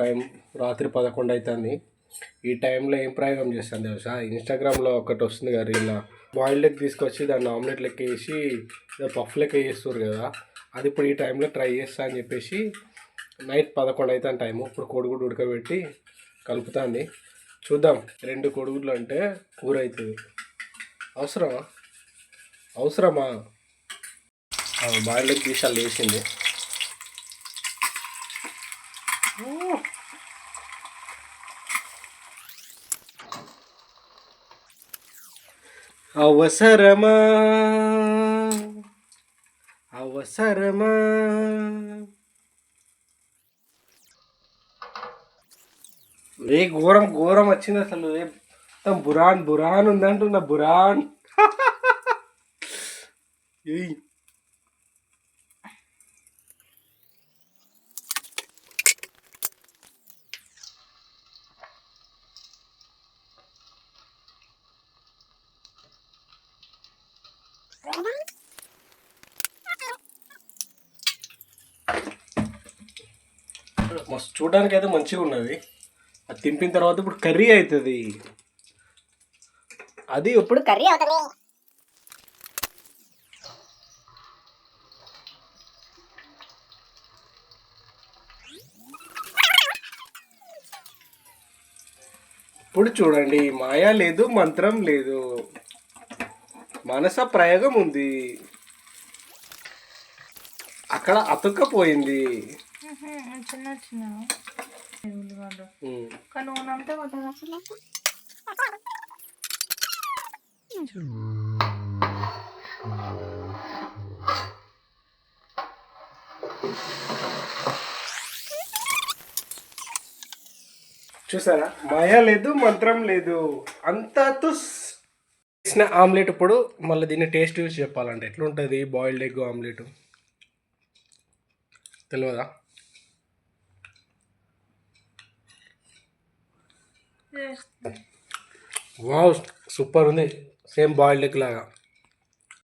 Time రాత్రి 11 అవుతుంది. ఈ టైంలో ఏం ప్రయోగం చేస్తాను తెలుసా? ఇన్స్టాగ్రామ్లో ఒకటి వస్తుంది కదా రీల్, బాయిల్డ్ ఎగ్ తీసుకొచ్చి దాన్ని ఆమ్లెట్ లెక్క వేసి పఫ్ లెక్క చేస్తారు కదా, అది ఇప్పుడు ఈ టైంలో ట్రై చేస్తా అని చెప్పేసి నైట్ 11 అవుతాను టైము. ఇప్పుడు కోడిగుడ్డు ఉడకబెట్టి కలుపుతాంది. చూద్దాం. 2 కోడిగుడ్లు అంటే కూర అవుతుంది. అవసరమా అవసరమా బాయిల్డ్ ఎగ్ తీసి అలా వేసింది. అవసరమా అవసరమా ఏ ఘోరం ఘోరం వచ్చింది అసలు. మొత్తం బురాన్ బురాన్ ఉందంటున్నా. బురాన్ మస్తు చూడడానికి అయితే మంచిగా ఉన్నది. అది తింపిన తర్వాత ఇప్పుడు కర్రీ అవుతుంది. అది ఇప్పుడు కర్రీ అవుతుంది. ఇప్పుడు చూడండి, మాయా లేదు, మంత్రం లేదు, మనస ప్రయోగం ఉంది. అక్కడ అతుక్కపోయింది. చిన్న చిన్న కానీ నూనెంతా చూసారా? మాయా లేదు, మంత్రం లేదు, అంతా వేసిన ఆమ్లెట్. ఇప్పుడు మళ్ళీ దీన్ని టేస్ట్ చూసి చెప్పాలంటే ఎట్లుంటుంది బాయిల్డ్ ఎగ్ ఆమ్లెట్ తెలియదా? వావ్, సూపర్ ఉంది. సేమ్ బాయిల్డ్ ఎగ్ లాగా.